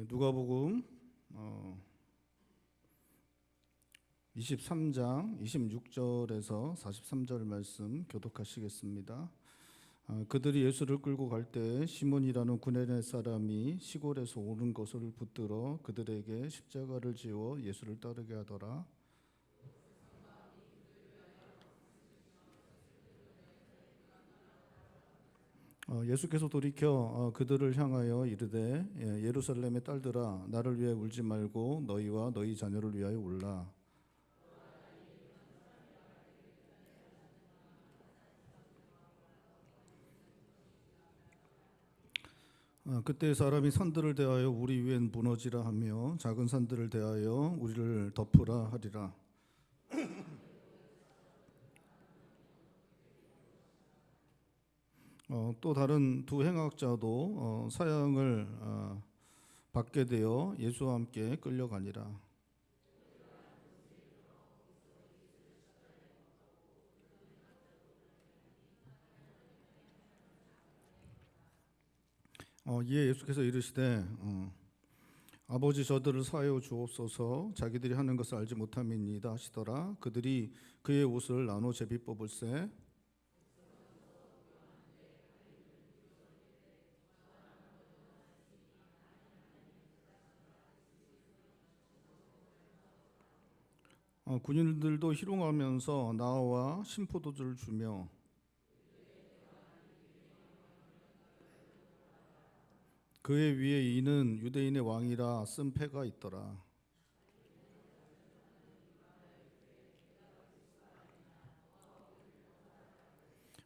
누가복음 23장 26절에서 43절 말씀 교독하시겠습니다. 그들이 예수를 끌고 갈 때 시몬이라는 구레네 사람이 시골에서 오는 것을 붙들어 그들에게 십자가를 지워 예수를 따르게 하더라. 예수께서 돌이켜 그들을 향하여 이르되 예루살렘의 딸들아 나를 위해 울지 말고 너희와 너희 자녀를 위하여 울라. 그때 사람이 산들을 대하여 우리 위엔 무너지라 하며 작은 산들을 대하여 우리를 덮으라 하리라. 또 다른 두 행악자도 사형을 받게 되어 예수와 함께 끌려가니라. 이에 예수께서 이르시되 아버지 저들을 사하여 주옵소서 자기들이 하는 것을 알지 못함이니이다 하시더라. 그들이 그의 옷을 나눠 제비 뽑을세. 군인들도 희롱하면서 나와 신포도주를 주며 그의 위에 이는 유대인의 왕이라 쓴 패가 있더라.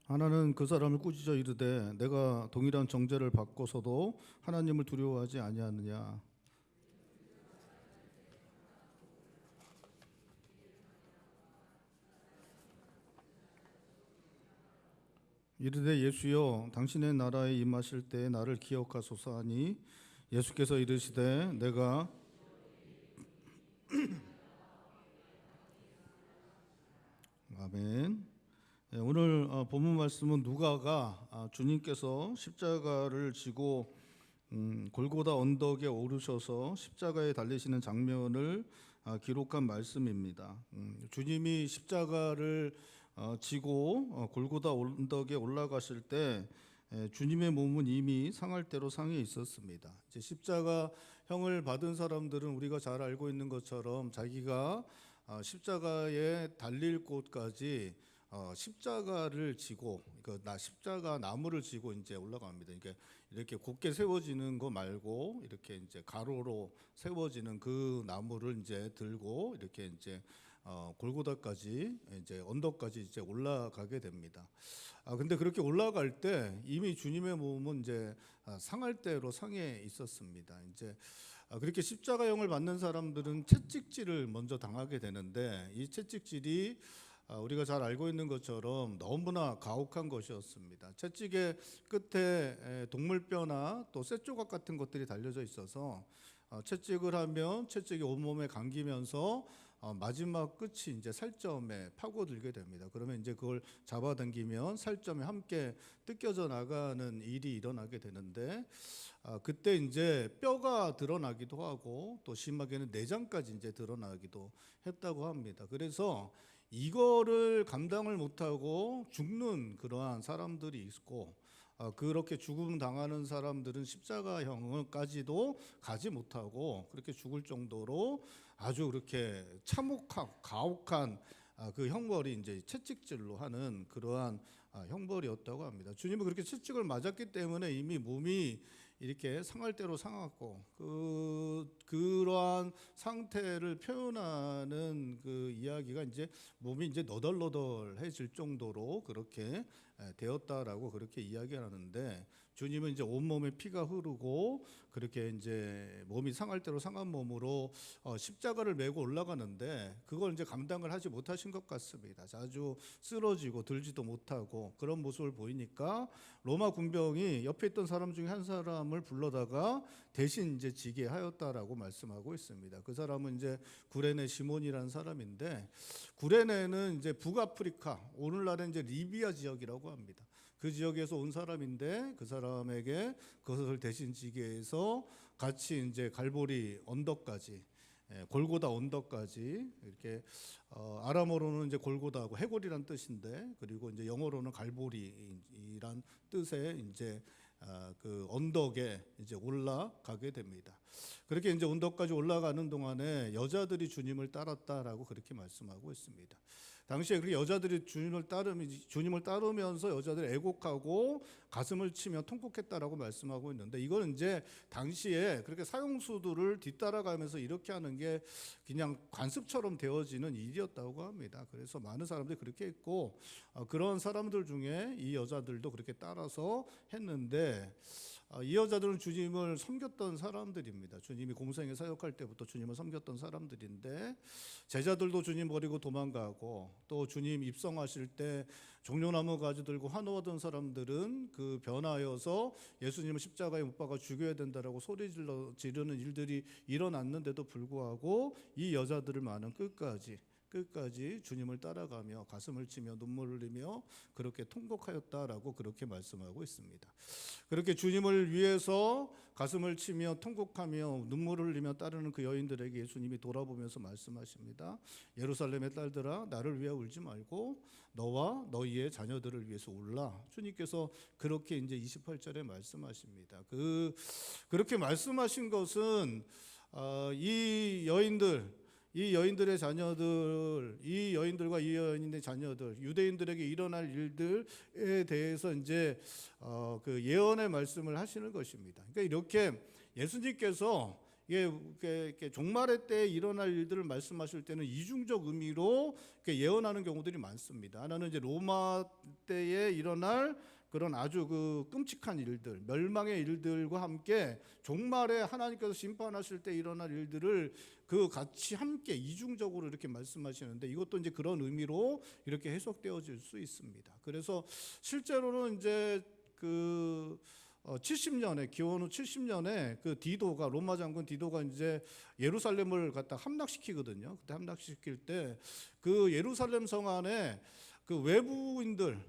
하나는 그 사람을 꾸짖어 이르되 내가 동일한 정죄를 받고서도 하나님을 두려워하지 아니하느냐. 이르되 예수여 당신의 나라에 임하실 때 나를 기억하소서 하니 예수께서 이르시되 내가 아멘. 오늘 본문 말씀은 누가가 주님께서 십자가를 지고 골고다 언덕에 오르셔서 십자가에 달리시는 장면을 기록한 말씀입니다. 주님이 십자가를 지고 골고다 언덕에 올라가실 때 주님의 몸은 이미 상할 대로 상해 있었습니다. 이제 십자가형을 받은 사람들은 우리가 잘 알고 있는 것처럼 자기가 십자가에 달릴 곳까지 십자가를 지고 십자가 나무를 지고 이제 올라갑니다. 이렇게 곧게 세워지는 거 말고 이렇게 이제 가로로 세워지는 그 나무를 이제 들고 이렇게 이제 골고다까지 이제 언덕까지 이제 올라가게 됩니다. 근데 그렇게 올라갈 때 이미 주님의 몸은 이제 상할 대로 상해 있었습니다. 이제 그렇게 십자가형을 받는 사람들은 채찍질을 먼저 당하게 되는데 이 채찍질이 우리가 잘 알고 있는 것처럼 너무나 가혹한 것이었습니다. 채찍의 끝에 동물뼈나 또 쇠조각 같은 것들이 달려져 있어서 채찍을 하면 채찍이 온몸에 감기면서 마지막 끝이 이제 살점에 파고들게 됩니다. 그러면 이제 그걸 잡아당기면 살점이 함께 뜯겨져 나가는 일이 일어나게 되는데 그때 이제 뼈가 드러나기도 하고 또 심하게는 내장까지 이제 드러나기도 했다고 합니다. 그래서 이거를 감당을 못하고 죽는 그러한 사람들이 있고 그렇게 죽음 당하는 사람들은 십자가형까지도 가지 못하고 그렇게 죽을 정도로 아주 그렇게 참혹하고 가혹한 그 형벌이 이제 채찍질로 하는 그러한 형벌이었다고 합니다. 주님은 그렇게 채찍을 맞았기 때문에 이미 몸이 이렇게 상할 대로 상하고 그러한 상태를 표현하는 그 이야기가 이제 몸이 이제 너덜너덜해질 정도로 그렇게 되었다라고 그렇게 이야기하는데 주님은 이제 온몸에 피가 흐르고 그렇게 이제 몸이 상할 대로 상한 몸으로 십자가를 메고 올라가는데 그걸 이제 감당을 하지 못하신 것 같습니다. 아주 쓰러지고 들지도 못하고 그런 모습을 보이니까 로마 군병이 옆에 있던 사람 중에 한 사람을 불러다가 대신 이제 지게 하였다라고 말씀하고 있습니다. 그 사람은 이제 구레네 시몬이라는 사람인데 구레네는 이제 북아프리카 오늘날은 이제 리비아 지역이라고 합니다. 그 지역에서 온 사람인데 그 사람에게 그것을 대신 지게 해서 같이 이제 갈보리 언덕까지, 골고다 언덕까지 이렇게, 아람어로는 이제 골고다하고 해골이란 뜻인데, 그리고 이제 영어로는 갈보리란 뜻의 이제 그 언덕에 이제 올라가게 됩니다. 그렇게 이제 언덕까지 올라가는 동안에 여자들이 주님을 따랐다라고 그렇게 말씀하고 있습니다. 당시에 그렇게 여자들이 주님을 따르면서 여자들이 애곡하고 가슴을 치며 통곡했다라고 말씀하고 있는데, 이건 이제 당시에 그렇게 사형수들을 뒤따라가면서 이렇게 하는 게 그냥 관습처럼 되어지는 일이었다고 합니다. 그래서 많은 사람들이 그렇게 했고, 그런 사람들 중에 이 여자들도 그렇게 따라서 했는데, 이 여자들은 주님을 섬겼던 사람들입니다. 주님이 공생에 사역할 때부터 주님을 섬겼던 사람들인데, 제자들도 주님 버리고 도망가고, 또 주님 입성하실 때 종려나무 가지 들고 환호하던 사람들은 그 변하여서 예수님을 십자가에 못 박아 죽여야 된다라고 소리 지르는 일들이 일어났는데도 불구하고 이 여자들을 많은 끝까지 주님을 따라가며 가슴을 치며 눈물을 흘리며 그렇게 통곡하였다라고 그렇게 말씀하고 있습니다. 그렇게 주님을 위해서 가슴을 치며 통곡하며 눈물을 흘리며 따르는 그 여인들에게 예수님이 돌아보면서 말씀하십니다. 예루살렘의 딸들아, 나를 위해 울지 말고 너와 너희의 자녀들을 위해서 울라. 주님께서 그렇게 이제 28절에 말씀하십니다. 그렇게 말씀하신 것은 이 여인들의 자녀들, 이 여인들과 이 여인의 자녀들, 유대인들에게 일어날 일들에 대해서 이제 그 예언의 말씀을 하시는 것입니다. 그러니까 이렇게 예수님께서 이게 종말의 때에 일어날 일들을 말씀하실 때는 이중적 의미로 예언하는 경우들이 많습니다. 하나는 이제 로마 때에 일어날 그런 아주 그 끔찍한 일들, 멸망의 일들과 함께 종말에 하나님께서 심판하실 때 일어날 일들을 그 같이 함께 이중적으로 이렇게 말씀하시는데, 이것도 이제 그런 의미로 이렇게 해석되어질 수 있습니다. 그래서 실제로는 이제 그 70년에 기원 후 70년에 그 디도가, 로마 장군 디도가 이제 예루살렘을 갖다 함락시키거든요. 그때 함락시킬 때 그 예루살렘 성 안에 그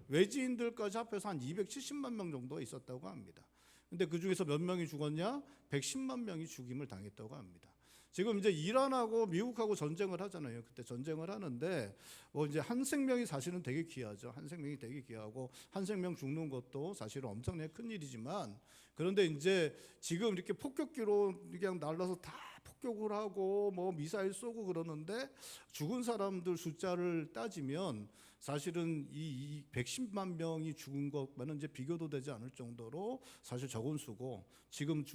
외지인들까지 합해서 한 270만 명 정도가 있었다고 합니다. 근데 그 중에서 몇 명이 죽었냐? 110만 명이 죽임을 당했다고 합니다. 지금 이제 이란하고 미국하고 전쟁을 하잖아요. 그때 전쟁을 하는데 뭐 이제 한 생명이 사실은 되게 귀하죠. 한 생명이 되게 귀하고 한 생명 죽는 것도 사실은 엄청나게 큰 일이지만, 그런데 이제 지금 이렇게 폭격기로 그냥 날라서 다 폭격을 하고 뭐 미사일 쏘고 그러는데 죽은 사람들 숫자를 따지면 사실은 이 110만 명이 죽은 것만은 이제 비교도 되지 않을 정도로 사실 적은 수고, 지금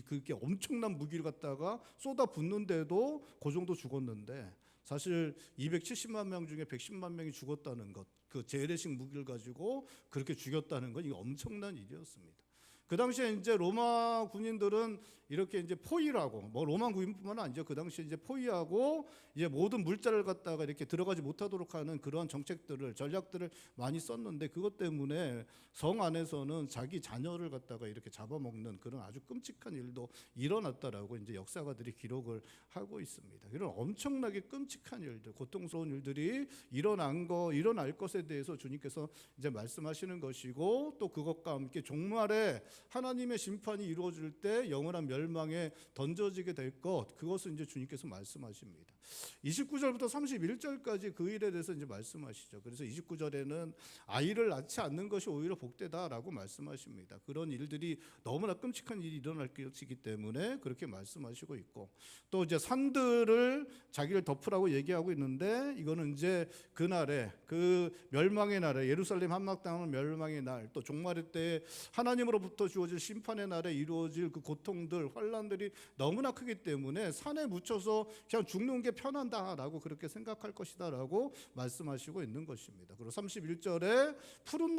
그게 엄청난 무기를 갖다가 쏟아 붓는데도 그 정도 죽었는데, 사실 270만 명 중에 110만 명이 죽었다는 것, 그 재래식 무기를 가지고 그렇게 죽였다는 건 이게 엄청난 일이었습니다. 그 당시에 이제 로마 군인들은 이렇게 이제 포위하고, 뭐 로마 군인뿐만 아니죠. 그 당시에 이제 포위하고 이제 모든 물자를 갖다가 이렇게 들어가지 못하도록 하는 그러한 전략들을 많이 썼는데, 그것 때문에 성 안에서는 자기 자녀를 갖다가 이렇게 잡아먹는 그런 아주 끔찍한 일도 일어났다라고 이제 역사가들이 기록을 하고 있습니다. 이런 엄청나게 끔찍한 일들, 고통스러운 일들이 일어날 것에 대해서 주님께서 이제 말씀하시는 것이고, 또 그것과 함께 종말에 하나님의 심판이 이루어질 때 영원한 멸망에 던져지게 될 것, 그것을 이제 주님께서 말씀하십니다. 29절부터 31절까지 그 일에 대해서 이제 말씀하시죠. 그래서 29절에는 아이를 낳지 않는 것이 오히려 복되다라고 말씀하십니다. 그런 일들이 너무나 끔찍한 일이 일어날 것이기 때문에 그렇게 말씀하시고 있고, 또 이제 산들을 자기를 덮으라고 얘기하고 있는데, 이거는 이제 그날에 그 멸망의 날에, 예루살렘 함락당하는 멸망의 날, 또 종말의 때에 하나님으로부터 주어질 심판의 날에 이루어질 그 고통들, 환난들이 너무나 크기 때문에 산에 묻혀서 그냥 죽는 게 편하다라고 그렇게 생각할 것이다라고 말씀하시고 있는 것입니다. 그리고 31절에 푸른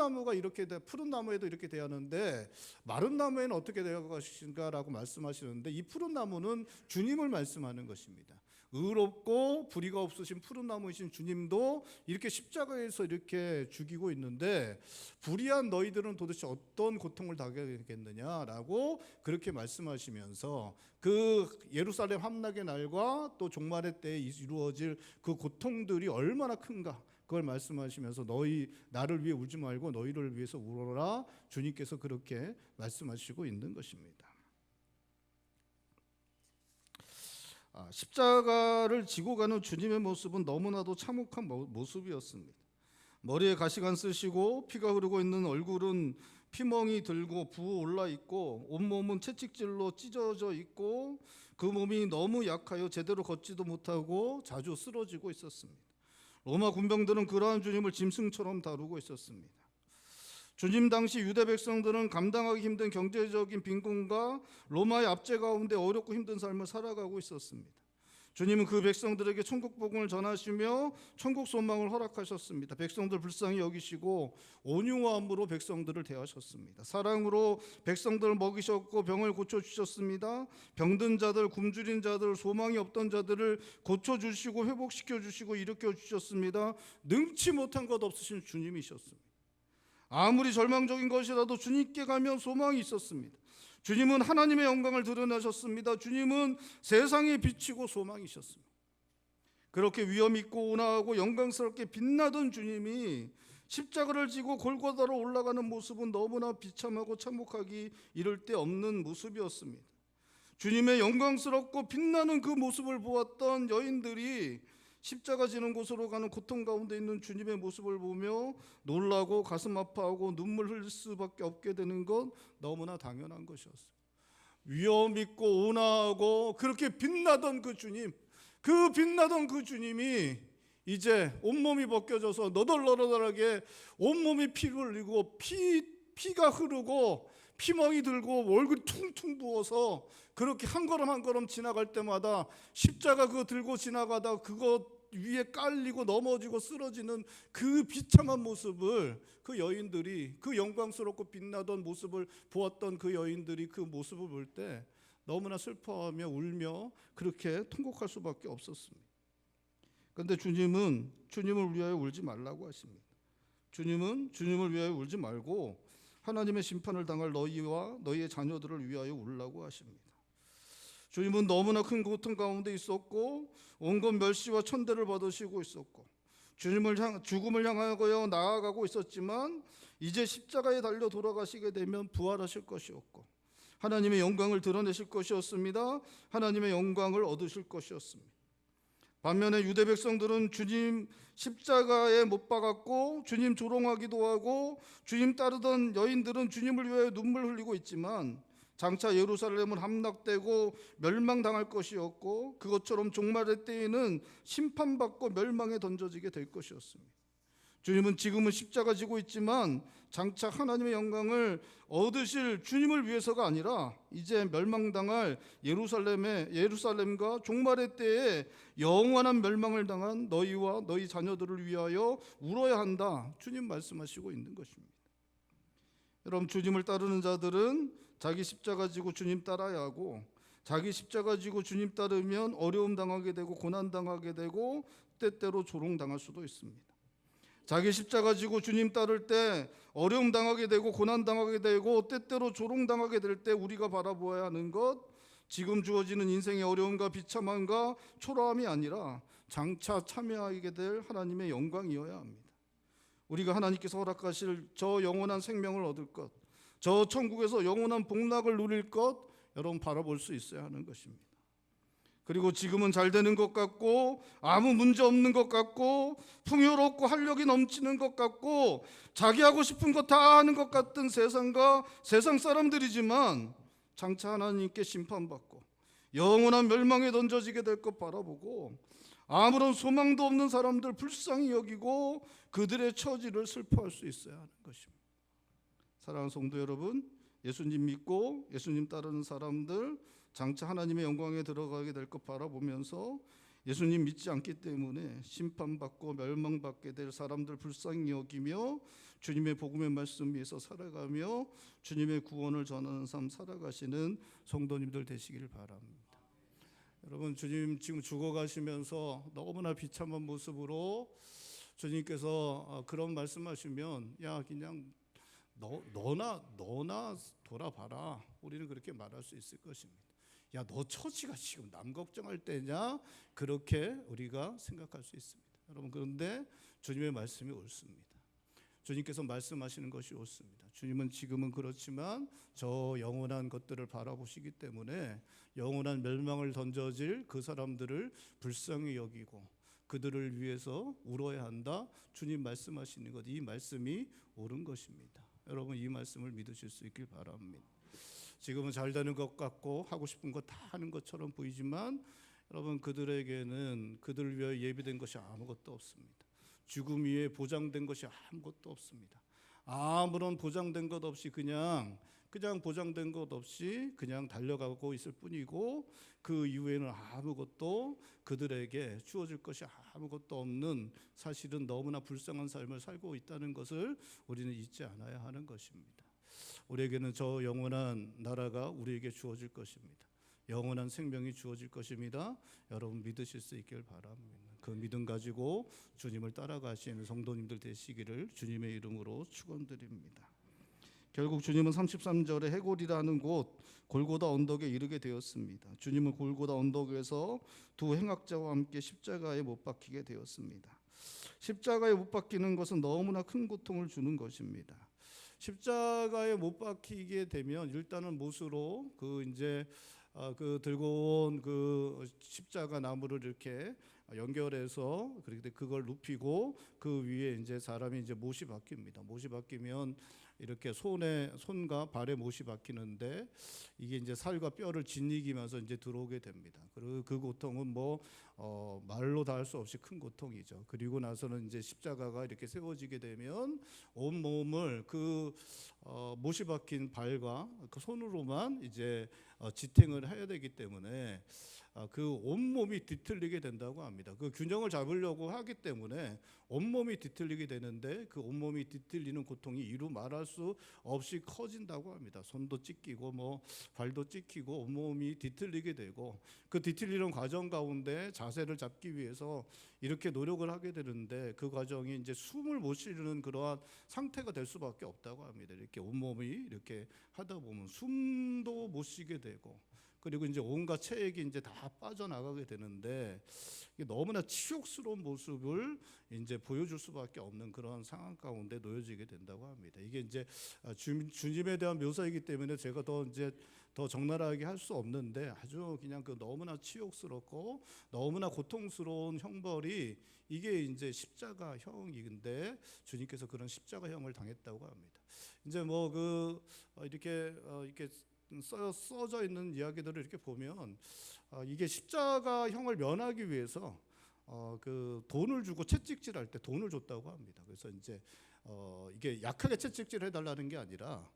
나무에도 이렇게 대하는데 마른 나무에는 어떻게 되어 것인가라고 말씀하시는데, 이 푸른 나무는 주님을 말씀하는 것입니다. 의롭고 불의가 없으신 푸른 나무이신 주님도 이렇게 십자가에서 이렇게 죽이고 있는데, 불의한 너희들은 도대체 어떤 고통을 당하겠느냐라고 그렇게 말씀하시면서 그 예루살렘 함락의 날과 또 종말의 때에 이루어질 그 고통들이 얼마나 큰가, 그걸 말씀하시면서 너희 나를 위해 울지 말고 너희를 위해서 울어라. 주님께서 그렇게 말씀하시고 있는 것입니다. 십자가를 지고 가는 주님의 모습은 너무나도 참혹한 모습이었습니다. 머리에 가시관 쓰시고 피가 흐르고 있는 얼굴은 피멍이 들고 부어올라 있고 온몸은 채찍질로 찢어져 있고 그 몸이 너무 약하여 제대로 걷지도 못하고 자주 쓰러지고 있었습니다. 로마 군병들은 그러한 주님을 짐승처럼 다루고 있었습니다. 주님 당시 유대 백성들은 감당하기 힘든 경제적인 빈곤과 로마의 압제 가운데 어렵고 힘든 삶을 살아가고 있었습니다. 주님은 그 백성들에게 천국 복음을 전하시며 천국 소망을 허락하셨습니다. 백성들 불쌍히 여기시고 온유함으로 백성들을 대하셨습니다. 사랑으로 백성들을 먹이셨고 병을 고쳐주셨습니다. 병든 자들, 굶주린 자들, 소망이 없던 자들을 고쳐주시고 회복시켜주시고 일으켜주셨습니다. 능치 못한 것 없으신 주님이셨습니다. 아무리 절망적인 것이라도 주님께 가면 소망이 있었습니다. 주님은 하나님의 영광을 드러내셨습니다. 주님은 세상에 비치고 소망이셨습니다. 그렇게 위엄 있고 온화하고 영광스럽게 빛나던 주님이 십자가를 지고 골고다로 올라가는 모습은 너무나 비참하고 참혹하기 이를 데 없는 모습이었습니다. 주님의 영광스럽고 빛나는 그 모습을 보았던 여인들이 십자가 지는 곳으로 가는 고통 가운데 있는 주님의 모습을 보며 놀라고 가슴 아파하고 눈물 흘릴 수밖에 없게 되는 건 너무나 당연한 것이었어요. 위엄 있고 온화하고 그렇게 빛나던 그 주님, 그 빛나던 그 주님이 이제 온몸이 벗겨져서 너덜너덜하게 온몸이 피를 흘리고 피가 흐르고 피멍이 들고 얼굴이 퉁퉁 부어서 그렇게 한 걸음 한 걸음 지나갈 때마다 십자가 그거 들고 지나가다 그거 위에 깔리고 넘어지고 쓰러지는 그 비참한 모습을 그 여인들이, 그 영광스럽고 빛나던 모습을 보았던 그 여인들이 그 모습을 볼 때 너무나 슬퍼하며 울며 그렇게 통곡할 수밖에 없었습니다. 그런데 주님은 주님을 위하여 울지 말라고 하십니다. 주님은 주님을 위하여 울지 말고 하나님의 심판을 당할 너희와 너희의 자녀들을 위하여 울라고 하십니다. 주님은 너무나 큰 고통 가운데 있었고 온갖 멸시와 천대를 받으시고 있었고 죽음을 향하여 나아가고 있었지만 이제 십자가에 달려 돌아가시게 되면 부활하실 것이었고 하나님의 영광을 드러내실 것이었습니다. 하나님의 영광을 얻으실 것이었습니다. 반면에 유대 백성들은 주님 십자가에 못 박았고 주님 조롱하기도 하고 주님 따르던 여인들은 주님을 위하여 눈물 흘리고 있지만 장차 예루살렘은 함락되고 멸망당할 것이었고 그것처럼 종말의 때에는 심판받고 멸망에 던져지게 될 것이었습니다. 주님은 지금은 십자가 지고 있지만 장차 하나님의 영광을 얻으실 주님을 위해서가 아니라 이제 멸망당할 예루살렘과 종말의 때에 영원한 멸망을 당한 너희와 너희 자녀들을 위하여 울어야 한다. 주님 말씀하시고 있는 것입니다. 여러분, 주님을 따르는 자들은 자기 십자가 지고 주님 따라야 하고 자기 십자가 지고 주님 따르면 어려움 당하게 되고 고난 당하게 되고 때때로 조롱 당할 수도 있습니다. 자기 십자가 지고 주님 따를 때 어려움 당하게 되고 고난 당하게 되고 때때로 조롱 당하게 될 때 우리가 바라보아야 하는 것, 지금 주어지는 인생의 어려움과 비참함과 초라함이 아니라 장차 참여하게 될 하나님의 영광이어야 합니다. 우리가 하나님께서 허락하실 저 영원한 생명을 얻을 것, 저 천국에서 영원한 복락을 누릴 것, 여러분 바라볼 수 있어야 하는 것입니다. 그리고 지금은 잘 되는 것 같고 아무 문제 없는 것 같고 풍요롭고 활력이 넘치는 것 같고 자기 하고 싶은 거 다 하는 것 같은 세상과 세상 사람들이지만 장차 하나님께 심판받고 영원한 멸망에 던져지게 될 것 바라보고 아무런 소망도 없는 사람들 불쌍히 여기고 그들의 처지를 슬퍼할 수 있어야 하는 것입니다. 사랑하는 성도 여러분, 예수님 믿고 예수님 따르는 사람들 장차 하나님의 영광에 들어가게 될 것 바라보면서 예수님 믿지 않기 때문에 심판받고 멸망받게 될 사람들 불쌍히 여기며 주님의 복음의 말씀 위에서 살아가며 주님의 구원을 전하는 삶 살아가시는 성도님들 되시길 바랍니다. 여러분, 주님 지금 죽어가시면서 너무나 비참한 모습으로 주님께서 그런 말씀하시면 야 그냥 너나 돌아봐라, 우리는 그렇게 말할 수 있을 것입니다. 야, 너 처지가 지금 남 걱정할 때냐? 그렇게 우리가 생각할 수 있습니다. 여러분, 그런데 주님의 말씀이 옳습니다. 주님께서 말씀하시는 것이 옳습니다. 주님은 지금은 그렇지만 저 영원한 것들을 바라보시기 때문에 영원한 멸망을 던져질 그 사람들을 불쌍히 여기고 그들을 위해서 울어야 한다. 주님 말씀하시는 것, 이 말씀이 옳은 것입니다. 여러분, 이 말씀을 믿으실 수 있길 바랍니다. 지금은 잘 되는 것 같고 하고 싶은 거 다 하는 것처럼 보이지만 여러분, 그들에게는 그들을 위하여 예비된 것이 아무것도 없습니다. 죽음 위에 보장된 것이 아무것도 없습니다. 아무런 보장된 것 없이 그냥 보장된 것 없이 그냥 달려가고 있을 뿐이고 그 이후에는 아무것도 그들에게 주어질 것이 아무것도 없는, 사실은 너무나 불쌍한 삶을 살고 있다는 것을 우리는 잊지 않아야 하는 것입니다. 우리에게는 저 영원한 나라가 우리에게 주어질 것입니다. 영원한 생명이 주어질 것입니다. 여러분, 믿으실 수 있길 바랍니다. 그 믿음 가지고 주님을 따라가시는 성도님들 되시기를 주님의 이름으로 축원드립니다. 결국 주님은 33절에 해골이라는 곳 골고다 언덕에 이르게 되었습니다. 주님은 골고다 언덕에서 두 행악자와 함께 십자가에 못 박히게 되었습니다. 십자가에 못 박히는 것은 너무나 큰 고통을 주는 것입니다. 십자가에 못 박히게 되면 일단은 못으로 그 들고 온 그 십자가 나무를 이렇게 연결해서 그걸 눕히고 그 위에 이제 사람이 이제 못이 박힙니다. 못이 박히면 이렇게 손과 발에 못이 박히는데 이게 이제 살과 뼈를 짓이기면서 이제 들어오게 됩니다. 그리고 그 고통은 말로 다 할 수 없이 큰 고통이죠. 그리고 나서는 이제 십자가가 이렇게 세워지게 되면 온 몸을 그 못이 박힌 발과 그 손으로만 이제 지탱을 해야 되기 때문에 그 온몸이 뒤틀리게 된다고 합니다. 그 균형을 잡으려고 하기 때문에 온몸이 뒤틀리게 되는데 그 온몸이 뒤틀리는 고통이 이루 말할 수 없이 커진다고 합니다. 손도 찢기고 발도 찢기고 온몸이 뒤틀리게 되고 그 뒤틀리는 과정 가운데 자세를 잡기 위해서 이렇게 노력을 하게 되는데 그 과정이 이제 숨을 못 쉬는 그러한 상태가 될 수밖에 없다고 합니다. 이렇게 온몸이 이렇게 하다 보면 숨도 못 쉬게 되고 그리고 이제 온갖 체액이 이제 다 빠져나가게 되는데 이게 너무나 치욕스러운 모습을 이제 보여줄 수밖에 없는 그런 상황 가운데 놓여지게 된다고 합니다. 이게 이제 주님에 대한 묘사이기 때문에 제가 더 적나라하게 할 수 없는데 아주 그냥 그 너무나 치욕스럽고 너무나 고통스러운 형벌이 이게 이제 십자가형인데 주님께서 그런 십자가형을 당했다고 합니다. 이제 이렇게 써져 있는 이야기들을 이렇게 보면 이게 십자가형을 면하기 위해서 그 돈을 주고 채찍질할 때 돈을 줬다고 합니다. 그래서 이제 이게 약하게 채찍질 해달라는 게 아니라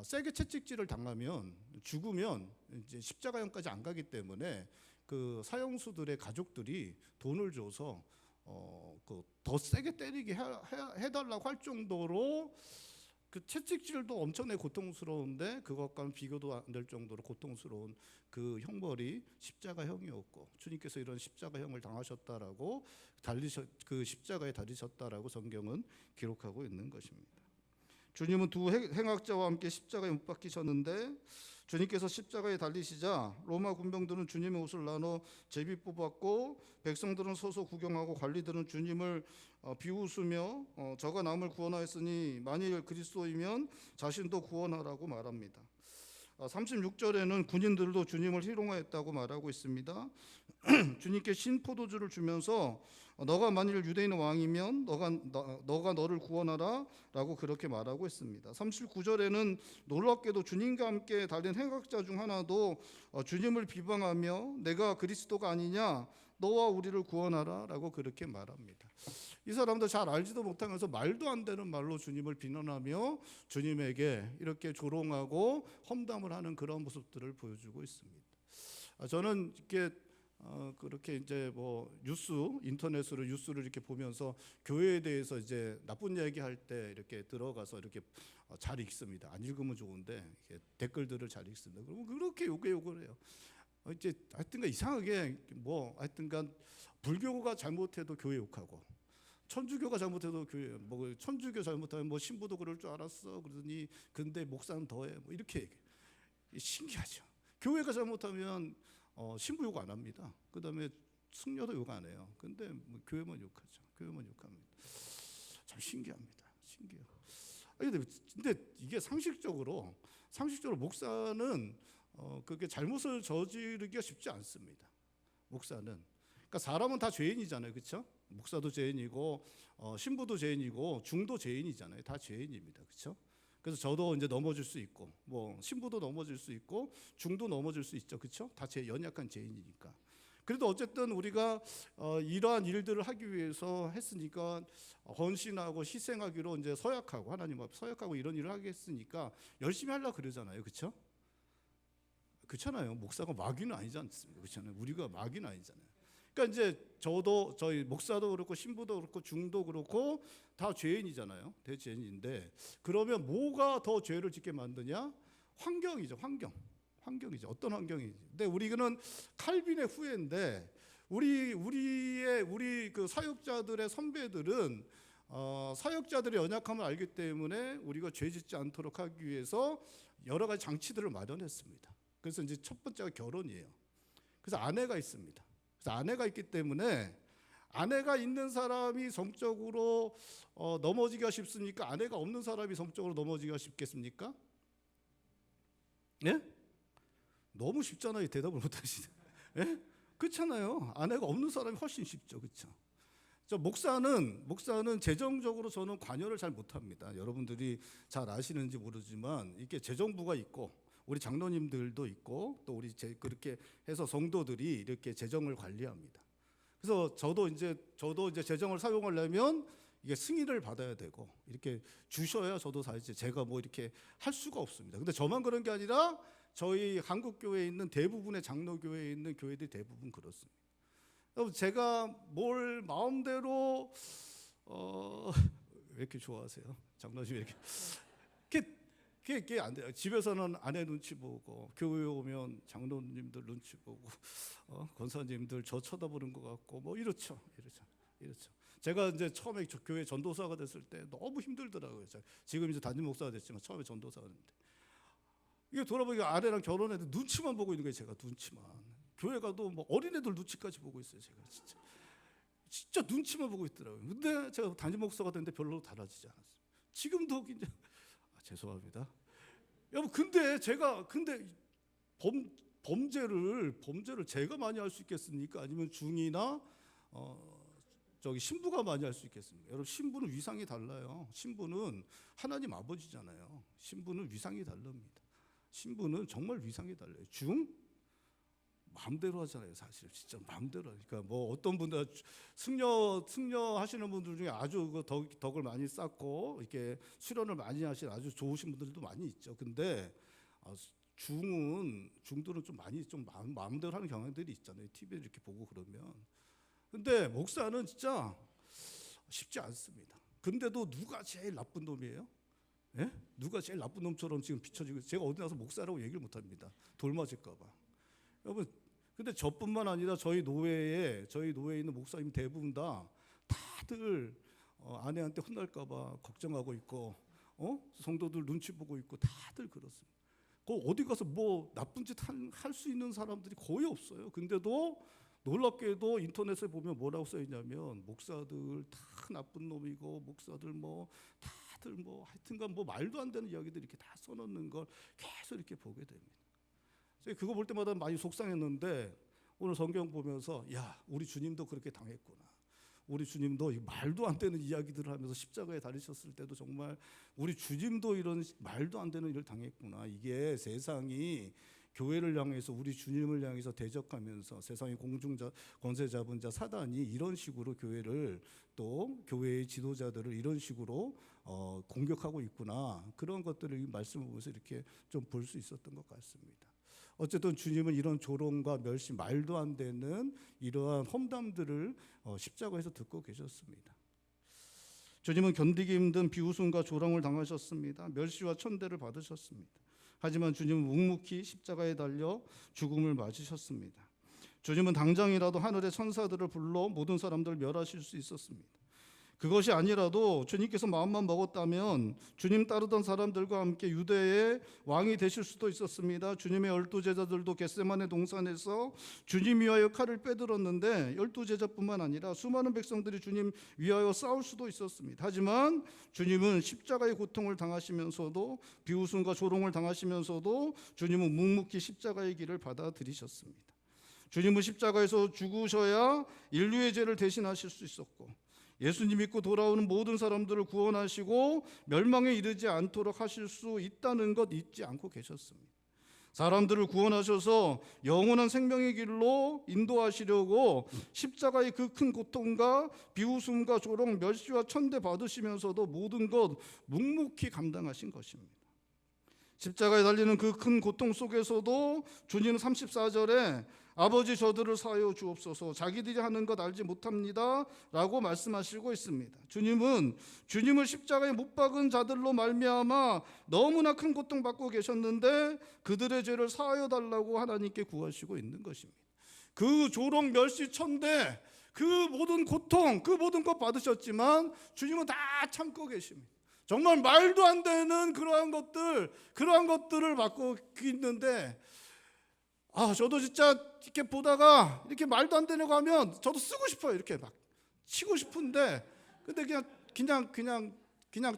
세게 채찍질을 당하면 죽으면 이제 십자가형까지 안 가기 때문에 그 사형수들의 가족들이 돈을 줘서 더 세게 때리게 해달라고 할 정도로 그 채찍질도 엄청나게 고통스러운데 그것과는 비교도 안 될 정도로 고통스러운 그 형벌이 십자가형이었고 주님께서 이런 십자가형을 당하셨다라고 그 십자가에 달리셨다라고 성경은 기록하고 있는 것입니다. 주님은 두 행악자와 함께 십자가에 못 박히셨는데 주님께서 십자가에 달리시자 로마 군병들은 주님의 옷을 나눠 제비 뽑았고 백성들은 서서 구경하고 관리들은 주님을 비웃으며 저가 남을 구원하였으니 만일 그리스도이면 자신도 구원하라고 말합니다. 36절에는 군인들도 주님을 희롱하였다고 말하고 있습니다. 주님께 신포도주를 주면서 너가 만일 유대인의 왕이면 너가 너를 구원하라 라고 그렇게 말하고 있습니다. 39절에는 놀랍게도 주님과 함께 달린 행악자 중 하나도 주님을 비방하며 내가 그리스도가 아니냐 너와 우리를 구원하라 라고 그렇게 말합니다. 이 사람도 잘 알지도 못하면서 말도 안 되는 말로 주님을 비난하며 주님에게 이렇게 조롱하고 험담을 하는 그런 모습들을 보여주고 있습니다. 저는 이렇게 그렇게 이제 인터넷으로 뉴스를 이렇게 보면서 교회에 대해서 이제 나쁜 얘기할 때 이렇게 들어가서 이렇게 잘 읽습니다. 안 읽으면 좋은데 댓글들을 잘 읽습니다. 그러면 그렇게 욕을 해요. 이제 하여튼간 이상하게 하여튼간 불교가 잘못해도 교회 욕하고 천주교가 잘못해도 교회 천주교 잘못하면 신부도 그럴 줄 알았어 그러더니 근데 목사는 더해 이렇게 얘기해요. 신기하죠. 교회가 잘못하면 신부 욕 안 합니다. 그다음에 승려도 욕 안 해요. 근데 뭐 교회만 욕하죠. 교회만 욕합니다. 참 신기합니다. 신기해요. 근데 이게 상식적으로 목사는 그게 잘못을 저지르기가 쉽지 않습니다. 목사는. 그러니까 사람은 다 죄인이잖아요. 그렇죠? 목사도 죄인이고 신부도 죄인이고 중도 죄인이잖아요. 다 죄인입니다. 그렇죠? 그래서 저도 이제 넘어질 수 있고 뭐 신부도 넘어질 수 있고 중도 넘어질 수 있죠. 그렇죠? 다 연약한 죄인이니까. 그래도 어쨌든 우리가 이러한 일들을 하기 위해서 했으니까 헌신하고 희생하기로 이제 서약하고 하나님 앞에 서약하고 이런 일을 하겠으니까 열심히 하려고 그러잖아요. 그렇죠? 그렇잖아요. 목사가 마귀는 아니지 않습니까? 그렇잖아요. 우리가 마귀는 아니잖아요. 그러니까 이제 저희 목사도 그렇고 신부도 그렇고 중도 그렇고 다 죄인이잖아요. 대죄인인데 그러면 뭐가 더 죄를 짓게 만드냐? 환경이죠. 환경이죠. 어떤 환경이지? 근데 우리는 칼빈의 후예인데 우리 그 사역자들의 선배들은 사역자들의 연약함을 알기 때문에 우리가 죄짓지 않도록 하기 위해서 여러 가지 장치들을 마련했습니다. 그래서 이제 첫 번째가 결혼이에요. 그래서 아내가 있습니다. 그래서 아내가 있기 때문에 아내가 있는 사람이 성적으로 넘어지기가 쉽습니까? 아내가 없는 사람이 성적으로 넘어지기가 쉽겠습니까? 예? 너무 쉽잖아요. 대답을 못하시네. 예? 그렇잖아요. 아내가 없는 사람이 훨씬 쉽죠. 그렇죠? 목사는 재정적으로 저는 관여를 잘 못합니다. 여러분들이 잘 아시는지 모르지만 이게 재정부가 있고 우리 장로님들도 있고 또 우리 그렇게 해서 성도들이 이렇게 재정을 관리합니다. 그래서 저도 이제 재정을 사용하려면 이게 승인을 받아야 되고 이렇게 주셔야 저도 사실 제가 뭐 이렇게 할 수가 없습니다. 근데 저만 그런 게 아니라 저희 한국 교회에 있는 대부분의 장로 교회에 있는 교회들이 대부분 그렇습니다. 제가 뭘 마음대로 왜 이렇게 좋아하세요? 장로님 이렇게 안 돼요. 집에서는 아내 눈치 보고 교회 오면 장로님들 눈치 보고 권사님들 저 쳐다보는 것 같고 뭐 이렇죠. 제가 이제 처음에 교회 전도사가 됐을 때 너무 힘들더라고요. 지금 이제 담임 목사가 됐지만 처음에 전도사가 됐는데 이게 돌아보니까 아내랑 결혼해도 눈치만 보고 있는 거예요. 제가 눈치만. 교회 가도 뭐 어린애들 눈치까지 보고 있어요. 제가 진짜 눈치만 보고 있더라고요. 근데 제가 담임 목사가 됐는데 별로 달라지지 않았어요. 지금도 이제 죄송합니다. 여러분 근데 범죄를 제가 많이 할 수 있겠습니까? 아니면 중이나 신부가 많이 할 수 있겠습니까? 여러분 신부는 위상이 달라요. 신부는 하나님 아버지잖아요. 신부는 위상이 다릅니다. 신부는 정말 위상이 달라요. 마음대로 하잖아요. 사실 진짜 마음대로 하니까 뭐 어떤 분들 승려 하시는 분들 중에 아주 그 덕을 많이 쌓고 이렇게 수련을 많이 하신 아주 좋으신 분들도 많이 있죠. 근데 중들은 좀 많이 마음대로 하는 경향들이 있잖아요. TV에 이렇게 보고 그러면. 근데 목사는 진짜 쉽지 않습니다. 근데도 누가 제일 나쁜 놈이에요? 예? 누가 제일 나쁜 놈처럼 지금 비춰지고 제가 어디 나서 목사라고 얘기를 못 합니다. 돌 맞을까 봐. 여러분 근데 저뿐만 아니라 저희 노회에 있는 목사님 대부분 다들 아내한테 혼날까 봐 걱정하고 있고 성도들 눈치 보고 있고 다들 그렇습니다. 어디 가서 뭐 나쁜 짓 할 수 있는 사람들이 거의 없어요. 근데도 놀랍게도 인터넷에 보면 뭐라고 써 있냐면 목사들 다 나쁜 놈이고 목사들 뭐 다들 뭐 하여튼간 뭐 말도 안 되는 이야기들 이렇게 다 써놓는 걸 계속 이렇게 보게 됩니다. 그거 볼 때마다 많이 속상했는데 오늘 성경 보면서 야 우리 주님도 그렇게 당했구나. 우리 주님도 말도 안 되는 이야기들을 하면서 십자가에 달리셨을 때도 정말 우리 주님도 이런 말도 안 되는 일을 당했구나. 이게 세상이 교회를 향해서 우리 주님을 향해서 대적하면서 세상의 공중자 권세 잡은 자 사단이 이런 식으로 교회를 또 교회의 지도자들을 이런 식으로 공격하고 있구나. 그런 것들을 이 말씀을 보면서 이렇게 좀 볼 수 있었던 것 같습니다. 어쨌든 주님은 이런 조롱과 멸시 말도 안 되는 이러한 험담들을 십자가에서 듣고 계셨습니다. 주님은 견디기 힘든 비웃음과 조롱을 당하셨습니다. 멸시와 천대를 받으셨습니다. 하지만 주님은 묵묵히 십자가에 달려 죽음을 맞으셨습니다. 주님은 당장이라도 하늘의 천사들을 불러 모든 사람들을 멸하실 수 있었습니다. 그것이 아니라도 주님께서 마음만 먹었다면 주님 따르던 사람들과 함께 유대의 왕이 되실 수도 있었습니다. 주님의 12제자들도 겟세마네 동산에서 주님 위하여 칼을 빼들었는데 12제자뿐만 아니라 수많은 백성들이 주님 위하여 싸울 수도 있었습니다. 하지만 주님은 십자가의 고통을 당하시면서도 비웃음과 조롱을 당하시면서도 주님은 묵묵히 십자가의 길을 받아들이셨습니다. 주님은 십자가에서 죽으셔야 인류의 죄를 대신하실 수 있었고, 예수님 믿고 돌아오는 모든 사람들을 구원하시고 멸망에 이르지 않도록 하실 수 있다는 것 잊지 않고 계셨습니다. 사람들을 구원하셔서 영원한 생명의 길로 인도하시려고 십자가의 그 큰 고통과 비웃음과 조롱, 멸시와 천대 받으시면서도 모든 것 묵묵히 감당하신 것입니다. 십자가에 달리는 그 큰 고통 속에서도 주님은 34절에 아버지 저들을 사하여 주옵소서, 자기들이 하는 것 알지 못합니다 라고 말씀하시고 있습니다. 주님을 십자가에 못 박은 자들로 말미암아 너무나 큰 고통받고 계셨는데 그들의 죄를 사하여 달라고 하나님께 구하시고 있는 것입니다. 그 조롱, 멸시, 천대, 그 모든 고통, 그 모든 것 받으셨지만 주님은 다 참고 계십니다. 정말 말도 안 되는 그러한 것들을 받고 있는데, 저도 진짜 이렇게 보다가 이렇게 말도 안 되려고 하면 저도 쓰고 싶어요. 이렇게 막 치고 싶은데, 근데 그냥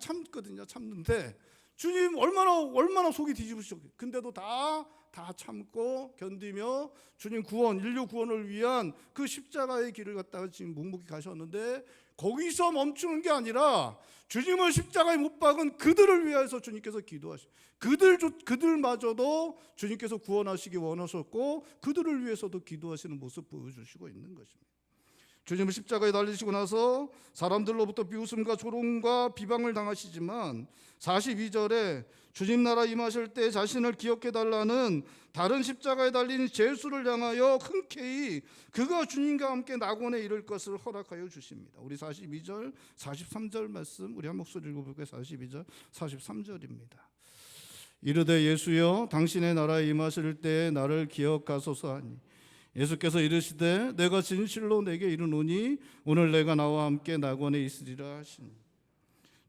참거든요. 참는데 주님 얼마나 속이 뒤집으시죠. 근데도 다 참고 견디며 주님 인류 구원을 위한 그 십자가의 길을 갖다가 지금 묵묵히 가셨는데, 거기서 멈추는 게 아니라 주님을 십자가에 못 박은 그들을 위해서 주님께서 기도하시고, 그들마저도 주님께서 구원하시기 원하셨고 그들을 위해서도 기도하시는 모습 보여주시고 있는 것입니다. 주님은 십자가에 달리시고 나서 사람들로부터 비웃음과 조롱과 비방을 당하시지만 42절에 주님 나라 임하실 때 자신을 기억해달라는 다른 십자가에 달린 제수를 향하여 흔쾌히 그가 주님과 함께 낙원에 이를 것을 허락하여 주십니다. 우리 42절 43절 말씀 우리 한 목소리 읽어볼게요. 42절 43절입니다. 이르되 예수여 당신의 나라에 임하실 때 나를 기억하소서 하니 예수께서 이르시되 내가 진실로 내게 이르노니 오늘 내가 나와 함께 낙원에 있으리라 하시니,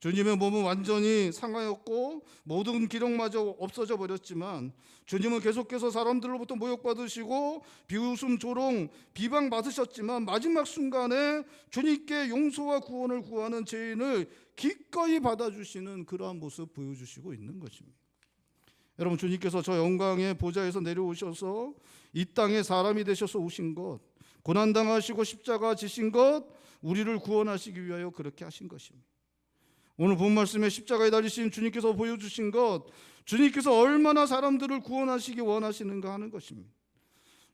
주님의 몸은 완전히 상하였고 모든 기력마저 없어져 버렸지만 주님은 계속해서 사람들로부터 모욕받으시고 비웃음, 조롱, 비방 받으셨지만 마지막 순간에 주님께 용서와 구원을 구하는 죄인을 기꺼이 받아주시는 그러한 모습 보여주시고 있는 것입니다. 여러분, 주님께서 저 영광의 보좌에서 내려오셔서 이 땅에 사람이 되셔서 오신 것, 고난당하시고 십자가 지신 것, 우리를 구원하시기 위하여 그렇게 하신 것입니다. 오늘 본 말씀에 십자가에 달리신 주님께서 보여주신 것, 주님께서 얼마나 사람들을 구원하시기 원하시는가 하는 것입니다.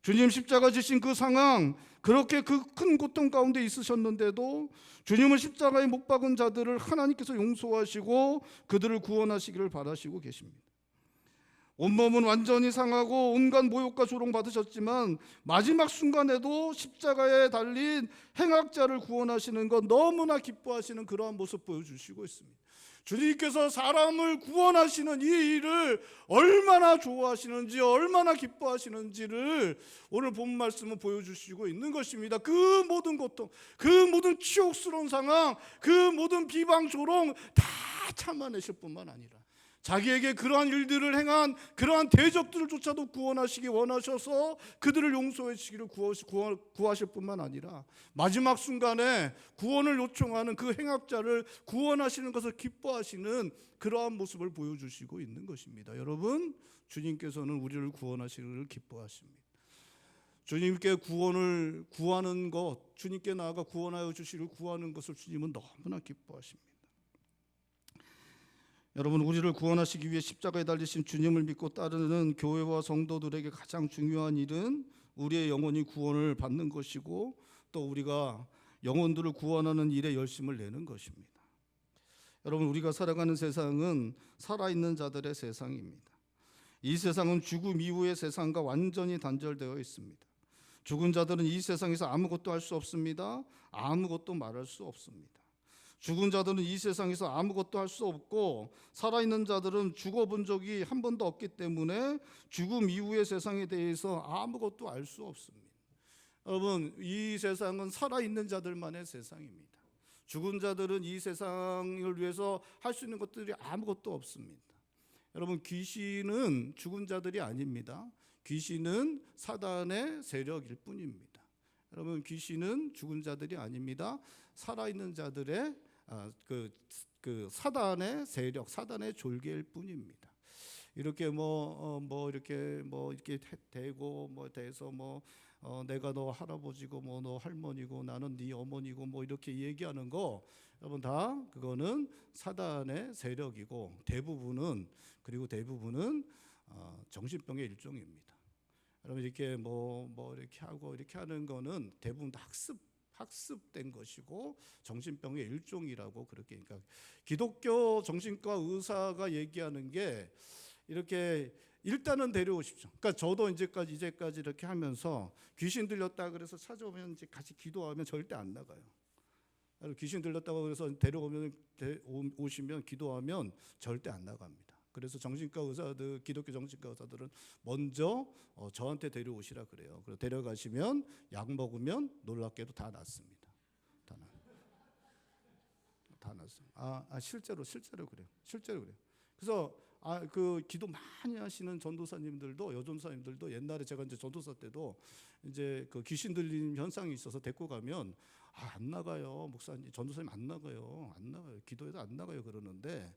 주님 십자가 지신 그 상황, 그렇게 그 큰 고통 가운데 있으셨는데도 주님은 십자가에 못 박은 자들을 하나님께서 용서하시고 그들을 구원하시기를 바라시고 계십니다. 온몸은 완전히 상하고 온갖 모욕과 조롱 받으셨지만 마지막 순간에도 십자가에 달린 행악자를 구원하시는 것 너무나 기뻐하시는 그러한 모습 보여주시고 있습니다. 주님께서 사람을 구원하시는 이 일을 얼마나 좋아하시는지, 얼마나 기뻐하시는지를 오늘 본 말씀은 보여주시고 있는 것입니다. 그 모든 고통, 그 모든 치욕스러운 상황, 그 모든 비방, 조롱 다 참아내실 뿐만 아니라 자기에게 그러한 일들을 행한 그러한 대적들조차도 구원하시기 원하셔서 그들을 용서해 주시기를 구하실 뿐만 아니라 마지막 순간에 구원을 요청하는 그 행악자를 구원하시는 것을 기뻐하시는 그러한 모습을 보여주시고 있는 것입니다. 여러분, 주님께서는 우리를 구원하시기를 기뻐하십니다. 주님께 구원을 구하는 것, 주님께 나아가 구원하여 주시기를 구하는 것을 주님은 너무나 기뻐하십니다. 여러분, 우리를 구원하시기 위해 십자가에 달리신 주님을 믿고 따르는 교회와 성도들에게 가장 중요한 일은 우리의 영혼이 구원을 받는 것이고 또 우리가 영혼들을 구원하는 일에 열심을 내는 것입니다. 여러분, 우리가 살아가는 세상은 살아있는 자들의 세상입니다. 이 세상은 죽음 이후의 세상과 완전히 단절되어 있습니다. 죽은 자들은 이 세상에서 아무것도 할 수 없습니다. 아무것도 말할 수 없습니다. 죽은 자들은 이 세상에서 아무것도 할 수 없고 살아있는 자들은 죽어본 적이 한 번도 없기 때문에 죽음 이후의 세상에 대해서 아무것도 알 수 없습니다. 여러분, 이 세상은 살아있는 자들만의 세상입니다. 죽은 자들은 이 세상을 위해서 할 수 있는 것들이 아무것도 없습니다. 여러분, 귀신은 죽은 자들이 아닙니다. 귀신은 사단의 세력일 뿐입니다. 여러분, 귀신은 죽은 자들이 아닙니다. 살아있는 자들의 그 사단의 세력, 사단의 졸개일 뿐입니다. 이렇게 이렇게 대고 대해서 내가 너 할아버지고 너 할머니고 나는 네 어머니고 이렇게 얘기하는 거, 여러분 다 그거는 사단의 세력이고 대부분은 정신병의 일종입니다. 여러분, 이렇게 이렇게 하고 이렇게 하는 거는 대부분 다 학습된 것이고 정신병의 일종이라고, 그렇게, 그러니까 기독교 정신과 의사가 얘기하는 게 이렇게 일단은 데려오십시오. 그러니까 저도 이제까지 이렇게 하면서 귀신 들렸다 그래서 찾아오면 이제 같이 기도하면 절대 안 나가요. 귀신 들렸다고 그래서 오시면 기도하면 절대 안 나갑니다. 그래서 정신과 의사들, 기독교 정신과 의사들은 먼저 저한테 데려오시라 그래요. 그래서 데려가시면 약 먹으면 놀랍게도 다 낫습니다. 다 낫어요. 실제로 그래요. 실제로 그래요. 그래서 그 기도 많이 하시는 전도사님들도, 여전사님들도, 옛날에 제가 이제 전도사 때도 이제 그 귀신 들림 현상이 있어서 데리고 가면 안 나가요. 목사님, 전도사님 안 나가요. 기도해도 안 나가요. 그러는데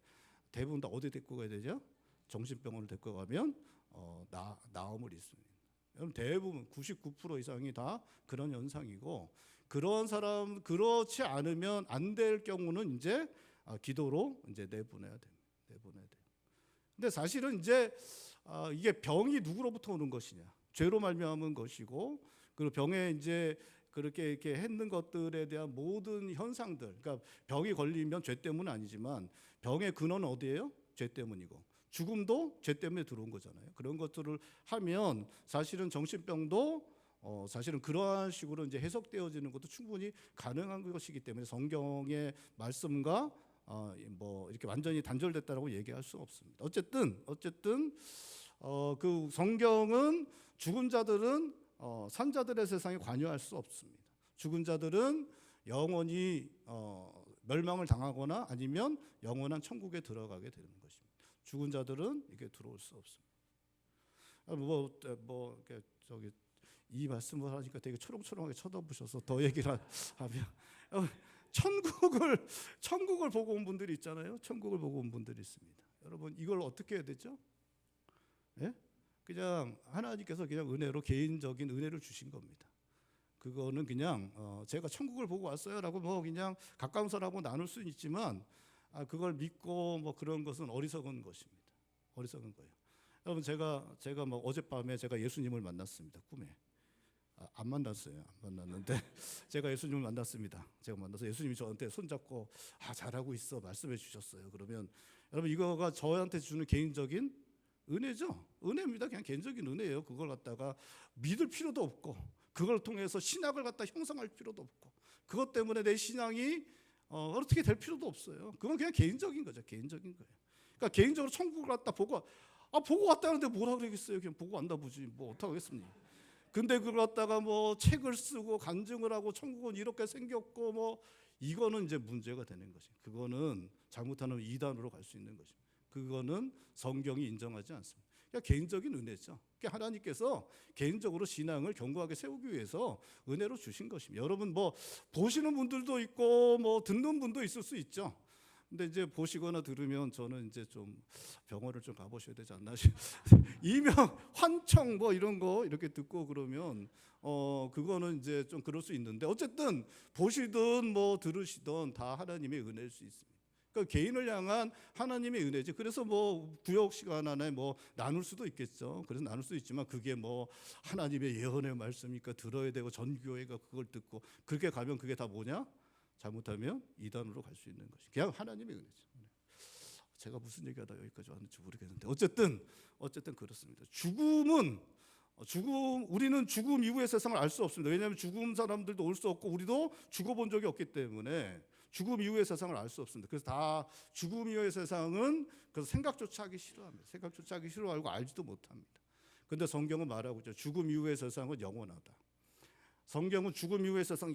대부분 다 어디 데리고 가야 되죠? 정신병원을 데리고 가면 나음을 있습니다. 여러분, 대부분 99% 이상이 다 그런 현상이고, 그런 사람, 그렇지 않으면 안 될 경우는 이제 기도로 이제 내보내야 돼요. 근데 사실은 이제 이게 병이 누구로부터 오는 것이냐? 죄로 말미암은 것이고, 그리고 병에 이제 그렇게 이렇게 했는 것들에 대한 모든 현상들, 그러니까 병이 걸리면 죄 때문은 아니지만 병의 근원은 어디예요? 죄 때문이고, 죽음도 죄 때문에 들어온 거잖아요. 그런 것들을 하면 사실은 정신병도 사실은 그러한 식으로 이제 해석되어지는 것도 충분히 가능한 것이기 때문에 성경의 말씀과 이렇게 완전히 단절됐다라고 얘기할 수 없습니다. 어쨌든 그 성경은 죽은 자들은 산자들의 세상에 관여할 수 없습니다. 죽은 자들은 영원히 멸망을 당하거나 아니면 영원한 천국에 들어가게 되는 것입니다. 죽은 자들은 이게 들어올 수 없습니다. 이 말씀을 하니까 되게 초롱초롱하게 쳐다보셔서 더 얘기를 하면 천국을 보고 온 분들이 있잖아요. 천국을 보고 온 분들이 있습니다. 여러분, 이걸 어떻게 해야 되죠? 예? 그냥 하나님께서 그냥 은혜로, 개인적인 은혜를 주신 겁니다. 그거는 그냥 제가 천국을 보고 왔어요라고 그냥 가까운 사람하고 나눌 수는 있지만 그걸 믿고 그런 것은 어리석은 것입니다. 어리석은 거예요. 여러분, 제가 어젯밤에 제가 예수님을 만났습니다. 꿈에. 안 만났는데 제가 예수님을 만났습니다. 제가 만나서 예수님이 저한테 손잡고 잘하고 있어 말씀해 주셨어요. 그러면 여러분, 이거가 저한테 주는 개인적인 은혜죠. 은혜입니다. 그냥 개인적인 은혜예요. 그걸 갖다가 믿을 필요도 없고, 그걸 통해서 신학을 갖다 형성할 필요도 없고, 그것 때문에 내 신앙이 어떻게 될 필요도 없어요. 그건 그냥 개인적인 거죠. 개인적인 거예요. 그러니까 개인적으로 천국을 갖다 보고 왔다는데 뭐라 그러겠어요. 그냥 보고 왔나 보지. 어떡하겠습니까? 근데 그걸 갖다가 책을 쓰고 간증을 하고 천국은 이렇게 생겼고 이거는 이제 문제가 되는 것이. 그거는 잘못하면 이단으로 갈 수 있는 것입니다. 그거는 성경이 인정하지 않습니다. 그러니까 개인적인 은혜죠. 그러니까 하나님께서 개인적으로 신앙을 견고하게 세우기 위해서 은혜로 주신 것입니다. 여러분, 보시는 분들도 있고 듣는 분도 있을 수 있죠. 근데 이제 보시거나 들으면 저는 이제 좀 병원을 좀 가보셔야 되지 않나. 이명 환청 이런 거 이렇게 듣고 그러면 그거는 이제 좀 그럴 수 있는데, 어쨌든 보시든 들으시든 다 하나님의 은혜일 수 있습니다. 그러니까 개인을 향한 하나님의 은혜지. 그래서 구역 시간 안에 나눌 수도 있겠죠. 그래서 나눌 수도 있지만 그게 하나님의 예언의 말씀이니까 들어야 되고 전 교회가 그걸 듣고 그렇게 가면 그게 다 뭐냐? 잘못하면 이단으로 갈 수 있는 것이 그냥 하나님의 은혜죠. 제가 무슨 얘기하다 여기까지 왔는지 모르겠는데 어쨌든 그렇습니다. 우리는 죽음 이후의 세상을 알 수 없습니다. 왜냐하면 죽음 사람들도 올 수 없고 우리도 죽어본 적이 없기 때문에 죽음 이후의 세상을 알 수 없습니다. 그래서 다 죽음 이후의 세상은 그래서 생각조차 하기 싫어합니다. 생각조차 하기 싫어하고 알지도 못합니다. 그런데 성경은 말하고 있죠. 죽음 이후의 세상은 영원하다. 성경은 죽음 이후의 세상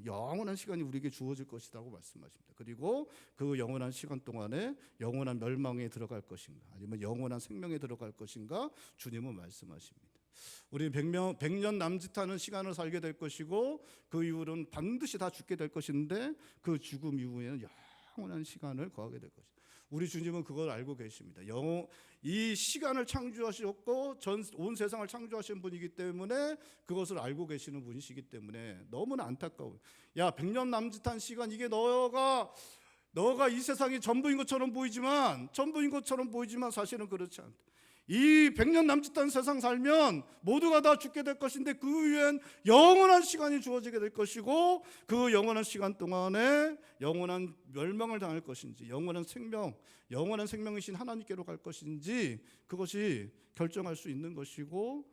영원한 시간이 우리에게 주어질 것이라고 말씀하십니다. 그리고 그 영원한 시간 동안에 영원한 멸망에 들어갈 것인가 아니면 영원한 생명에 들어갈 것인가 주님은 말씀하십니다. 우리 100년 남짓하는 시간을 살게 될 것이고 그 이후로는 반드시 다 죽게 될 것인데 그 죽음 이후에는 영원한 시간을 거하게 될 것입니다. 우리 주님은 그걸 알고 계십니다. 이 시간을 창조하셨고 온 세상을 창조하신 분이기 때문에 그것을 알고 계시는 분이시기 때문에 너무나 안타까워요. 야, 100년 남짓한 시간, 이게 너가 이 세상이 전부인 것처럼 보이지만 사실은 그렇지 않다. 이 100년 남짓한 세상 살면 모두가 다 죽게 될 것인데 그 이후엔 영원한 시간이 주어지게 될 것이고 그 영원한 시간 동안에 영원한 멸망을 당할 것인지 영원한 생명이신 하나님께로 갈 것인지 그것이 결정할 수 있는 것이고,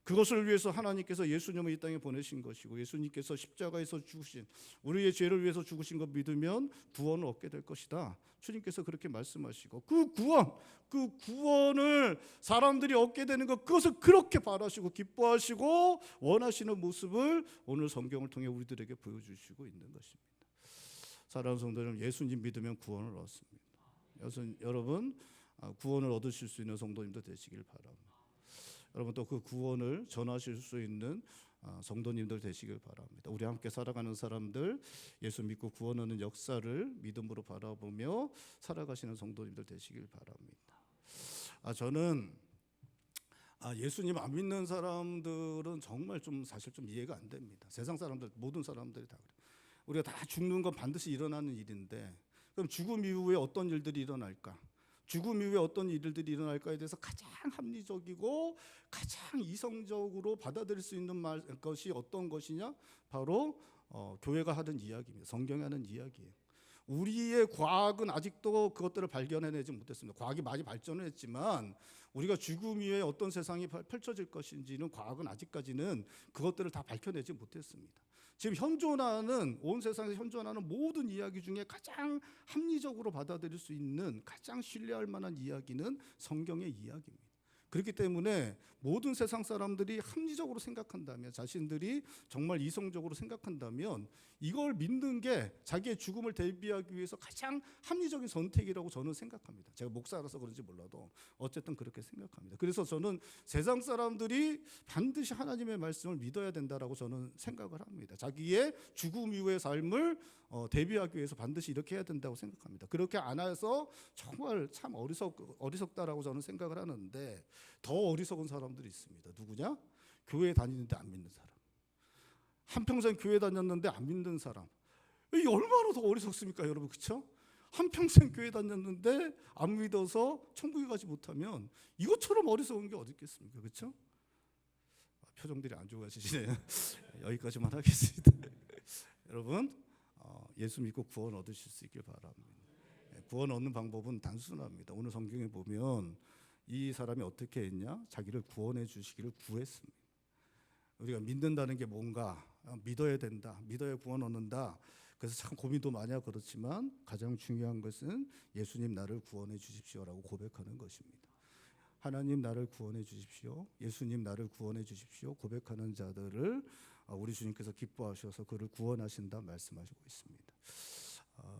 그것을 위해서 하나님께서 예수님을 이 땅에 보내신 것이고 예수님께서 십자가에서 죽으신, 우리의 죄를 위해서 죽으신 것 믿으면 구원을 얻게 될 것이다. 주님께서 그렇게 말씀하시고 그 구원을 사람들이 얻게 되는 것, 그것을 그렇게 바라시고 기뻐하시고 원하시는 모습을 오늘 성경을 통해 우리들에게 보여주시고 있는 것입니다. 사랑하는 성도 여러분, 예수님 믿으면 구원을 얻습니다. 여러분 구원을 얻으실 수 있는 성도님도 되시길 바랍니다. 여러분 또 그 구원을 전하실 수 있는 성도님들 되시길 바랍니다. 우리 함께 살아가는 사람들, 예수 믿고 구원 얻는 역사를 믿음으로 바라보며 살아가시는 성도님들 되시길 바랍니다. 저는 예수님 안 믿는 사람들은 정말 사실 좀 이해가 안 됩니다. 세상 사람들, 모든 사람들이 다 그래요. 우리가 다 죽는 건 반드시 일어나는 일인데 그럼 죽음 이후에 어떤 일들이 일어날까? 죽음 이후에 어떤 일들이 일어날까에 대해서 가장 합리적이고 가장 이성적으로 받아들일 수 있는 것이 어떤 것이냐? 바로 교회가 하던 이야기입니다. 성경이 하는 이야기예요. 우리의 과학은 아직도 그것들을 발견해내지 못했습니다. 과학이 많이 발전을 했지만 우리가 죽음 이후에 어떤 세상이 펼쳐질 것인지는 과학은 아직까지는 그것들을 다 밝혀내지 못했습니다. 지금 온 세상에서 현존하는 모든 이야기 중에 가장 합리적으로 받아들일 수 있는, 가장 신뢰할 만한 이야기는 성경의 이야기입니다. 그렇기 때문에 모든 세상 사람들이 합리적으로 생각한다면, 자신들이 정말 이성적으로 생각한다면 이걸 믿는 게 자기의 죽음을 대비하기 위해서 가장 합리적인 선택이라고 저는 생각합니다. 제가 목사라서 그런지 몰라도 어쨌든 그렇게 생각합니다. 그래서 저는 세상 사람들이 반드시 하나님의 말씀을 믿어야 된다라고 저는 생각을 합니다. 자기의 죽음 이후의 삶을 대비하기 위해서 반드시 이렇게 해야 된다고 생각합니다. 그렇게 안 해서 정말 참 어리석다라고 저는 생각을 하는데, 더 어리석은 사람들이 있습니다. 누구냐? 교회 다니는데 안 믿는 사람. 한평생 교회 다녔는데 안 믿는 사람. 이게 얼마나 더 어리석습니까, 여러분? 그렇죠? 한평생 교회 다녔는데 안 믿어서 천국에 가지 못하면 이것처럼 어리석은 게 어디 있겠습니까? 그렇죠? 표정들이 안 좋아지시네요. 여기까지만 하겠습니다. 여러분 예수 믿고 구원 얻으실 수 있길 바랍니다. 구원 얻는 방법은 단순합니다. 오늘 성경에 보면 이 사람이 어떻게 했냐? 자기를 구원해 주시기를 구했습니다. 우리가 믿는다는 게 뭔가, 믿어야 된다, 믿어야 구원 얻는다. 그래서 참 고민도 많이 하고 그렇지만 가장 중요한 것은 예수님 나를 구원해 주십시오라고 고백하는 것입니다. 하나님 나를 구원해 주십시오, 예수님 나를 구원해 주십시오 고백하는 자들을 우리 주님께서 기뻐하셔서 그를 구원하신다 말씀하시고 있습니다.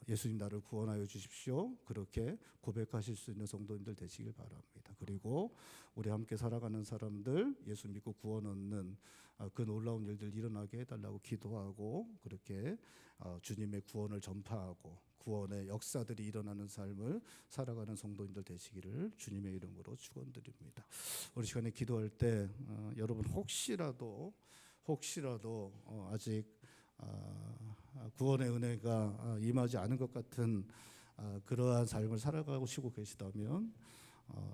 예수님 나를 구원하여 주십시오, 그렇게 고백하실 수 있는 성도님들 되시길 바랍니다. 그리고 우리 함께 살아가는 사람들, 예수 믿고 구원 얻는 그 놀라운 일들 일어나게 해달라고 기도하고, 그렇게 주님의 구원을 전파하고 구원의 역사들이 일어나는 삶을 살아가는 성도님들 되시기를 주님의 이름으로 축원드립니다. 우리 시간에 기도할 때 여러분 혹시라도 아직 구원의 은혜가 임하지 않은 것 같은 그러한 삶을 살아가시고 계시다면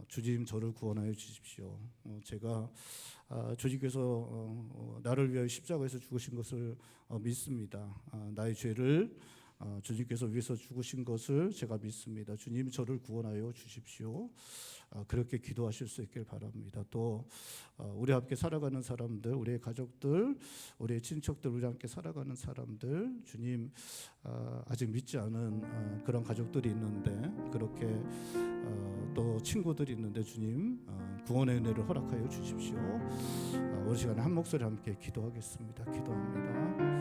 주님 저를 구원하여 주십시오. 제가 주님께서 나를 위하여 십자가에서 죽으신 것을 믿습니다. 나의 죄를 주님께서 위해서 죽으신 것을 제가 믿습니다. 주님 저를 구원하여 주십시오. 그렇게 기도하실 수 있길 바랍니다. 또 우리 함께 살아가는 사람들, 우리의 가족들, 우리의 친척들, 우리 함께 살아가는 사람들, 주님 아직 믿지 않은 그런 가족들이 있는데, 그렇게 또 친구들이 있는데 주님 구원의 은혜를 허락하여 주십시오. 우리 시간에 한 목소리 함께 기도하겠습니다. 기도합니다.